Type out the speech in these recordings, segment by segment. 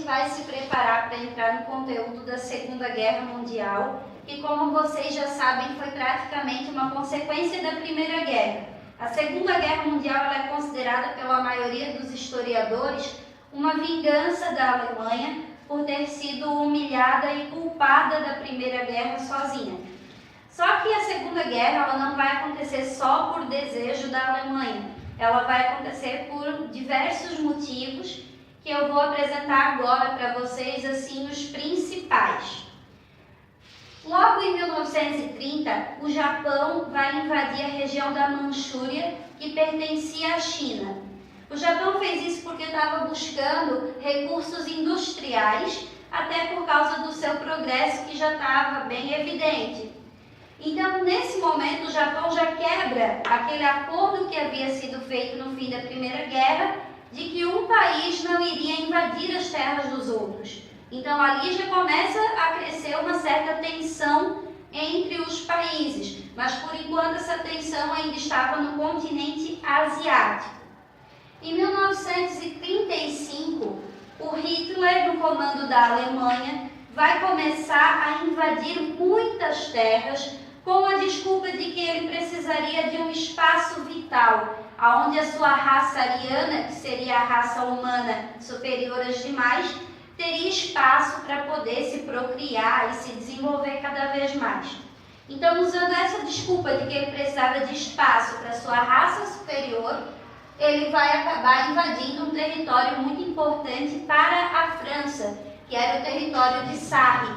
vai se preparar para entrar no conteúdo da Segunda Guerra Mundial, que, como vocês já sabem, foi praticamente uma consequência da Primeira Guerra. A Segunda Guerra Mundial ela é considerada pela maioria dos historiadores uma vingança da Alemanha por ter sido humilhada e culpada da Primeira Guerra sozinha. Só que a Segunda Guerra ela não vai acontecer só por desejo da Alemanha. Ela vai acontecer por diversos motivos que eu vou apresentar agora para vocês, assim, os principais. Logo em 1930, o Japão vai invadir a região da Manchúria, que pertencia à China. O Japão fez isso porque estava buscando recursos industriais, até por causa do seu progresso que já estava bem evidente. Então, nesse momento, o Japão já quebra aquele acordo que havia sido feito no fim da Primeira Guerra, de que um país não iria invadir as terras dos outros. Então, ali já começa a crescer uma certa tensão entre os países, mas por enquanto essa tensão ainda estava no continente asiático. Em 1935, o Hitler, no comando da Alemanha, vai começar a invadir muitas terras com a desculpa de que ele precisaria de um espaço vital, onde a sua raça ariana, que seria a raça humana superior às demais, teria espaço para poder se procriar e se desenvolver cada vez mais. Então, usando essa desculpa de que ele precisava de espaço para sua raça superior, ele vai acabar invadindo um território muito importante para a França, que era o território de Sarre.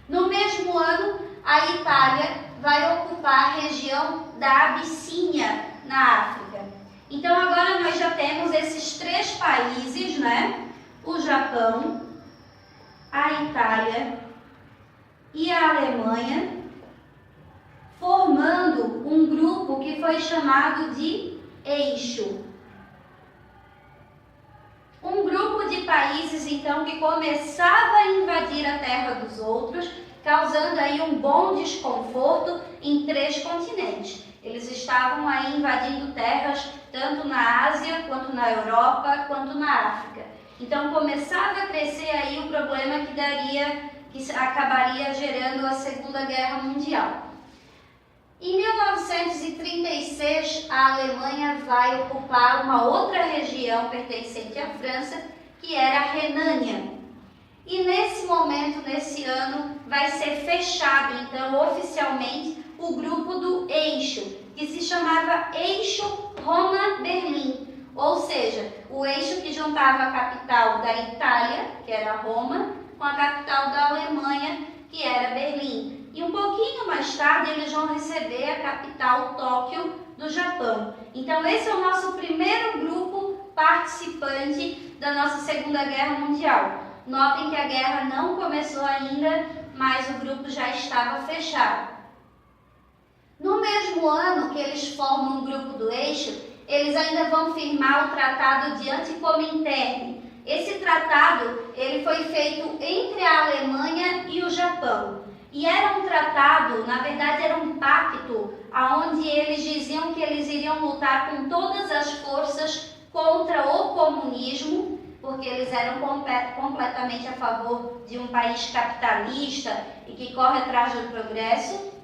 No mesmo ano, a Itália vai ocupar a região da Abissínia, na África. Então, agora nós já temos esses três países, né? O Japão, a Itália e a Alemanha, formando um grupo que foi chamado de Eixo. Um grupo de países, então, que começava a invadir a terra dos outros, causando aí um bom desconforto em três continentes. Eles estavam aí invadindo terras tanto na Ásia, quanto na Europa, quanto na África. Então começava a crescer aí o problema que acabaria gerando a Segunda Guerra Mundial. Em 1936, a Alemanha vai ocupar uma outra região pertencente à França, que era a Renânia. E nesse momento, nesse ano, vai ser fechado, então, oficialmente, o grupo do Eixo, que se chamava Eixo Roma-Berlim. Ou seja, o eixo que juntava a capital da Itália, que era Roma, com a capital da Alemanha, que era Berlim. E um pouquinho mais tarde, eles vão receber a capital Tóquio do Japão. Então, esse é o nosso primeiro grupo participante da nossa Segunda Guerra Mundial. Notem que a guerra não começou ainda, mas o grupo já estava fechado. No mesmo ano que eles formam o grupo do Eixo, eles ainda vão firmar o Tratado de Antikomintern. Esse tratado ele foi feito entre a Alemanha e o Japão. E era um tratado, na verdade era um pacto, onde eles diziam que eles iriam lutar com todas as forças contra o comunismo, porque eles eram completamente a favor de um país capitalista e que corre atrás do progresso,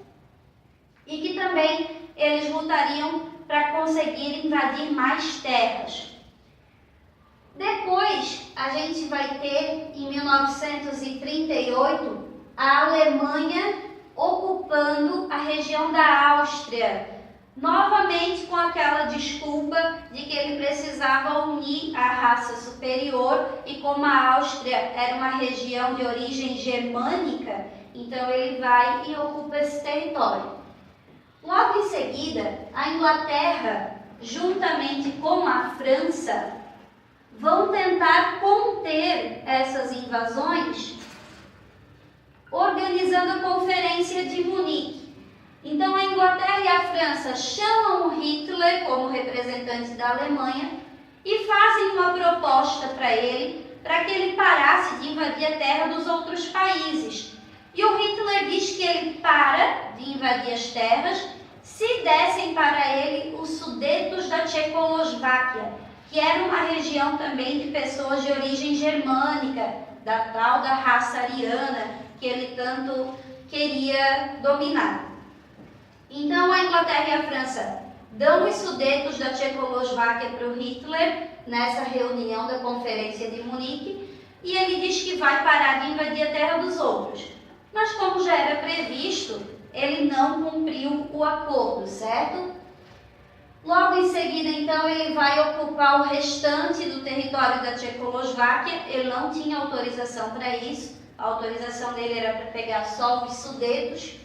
e que também eles lutariam para conseguir invadir mais terras. Depois, a gente vai ter, em 1938, a Alemanha ocupando a região da Áustria, novamente com aquela desculpa de que ele precisava unir a raça superior, e como a Áustria era uma região de origem germânica, então ele vai e ocupa esse território. Logo em seguida, a Inglaterra, juntamente com a França, vão tentar conter essas invasões, organizando a Conferência de Munique. Então, a Inglaterra e a França chamam o Hitler como representante da Alemanha e fazem uma proposta para ele, para que ele parasse de invadir a terra dos outros países. E o Hitler diz que ele para de invadir as terras se dessem para ele os Sudetos da Tchecoslováquia, que era uma região também de pessoas de origem germânica, da tal da raça ariana, que ele tanto queria dominar. Então a Inglaterra e a França dão os Sudetos da Tchecoslováquia para o Hitler, nessa reunião da Conferência de Munique, e ele diz que vai parar de invadir a terra dos outros. Mas como já era previsto, ele não cumpriu o acordo, certo? Logo em seguida, então, ele vai ocupar o restante do território da Tchecoslováquia. Ele não tinha autorização para isso, a autorização dele era para pegar só os Sudetos.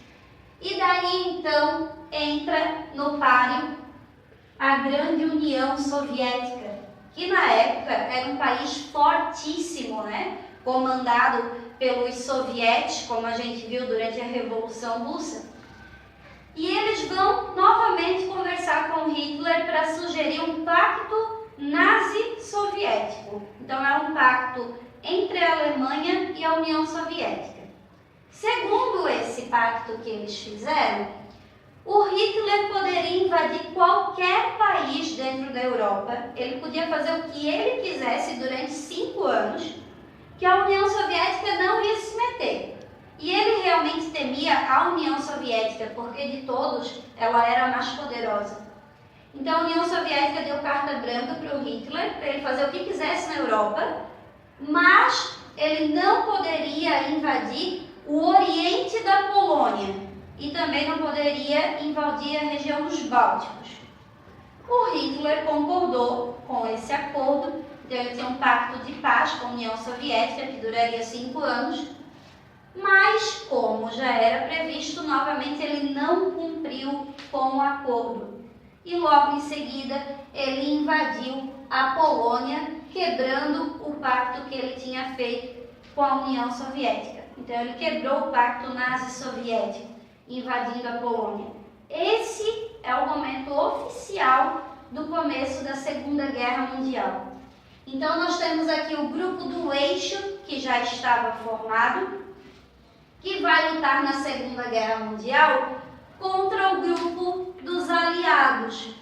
E daí, então, entra no páreo a Grande União Soviética, que na época era um país fortíssimo, né? Comandado pelos sovietes, como a gente viu durante a Revolução Russa. E eles vão novamente conversar com Hitler para sugerir um pacto nazi-soviético. Então é um pacto entre a Alemanha e a União Soviética. Segundo esse pacto que eles fizeram, o Hitler poderia invadir qualquer país dentro da Europa. Ele podia fazer o que ele quisesse durante 5 anos, que a União Soviética não ia se meter. E ele realmente temia a União Soviética, porque de todos ela era a mais poderosa. Então a União Soviética deu carta branca para o Hitler, para ele fazer o que quisesse na Europa, mas ele não poderia invadir o oriente da Polônia e também não poderia invadir a região dos Bálticos. O Hitler concordou com esse acordo, então ele tinha um pacto de paz com a União Soviética que duraria 5 anos, mas, como já era previsto, novamente ele não cumpriu com o acordo. E logo em seguida ele invadiu a Polônia, quebrando o pacto que ele tinha feito com a União Soviética. Então ele quebrou o pacto nazi-soviético, invadindo a Polônia. Esse é o momento oficial do começo da Segunda Guerra Mundial. Então nós temos aqui o grupo do Eixo, que já estava formado, que vai lutar na Segunda Guerra Mundial contra o grupo dos aliados.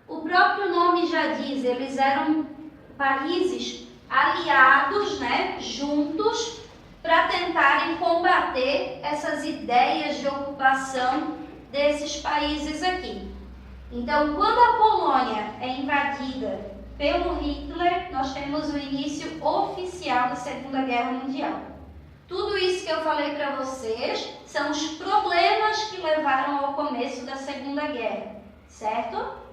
O próprio nome já diz, eles eram países aliados, né, juntos, para tentarem combater essas ideias de ocupação desses países aqui. Então, quando a Polônia é invadida pelo Hitler, nós temos o início oficial da Segunda Guerra Mundial. Tudo isso que eu falei para vocês são os problemas que levaram ao começo da Segunda Guerra, certo?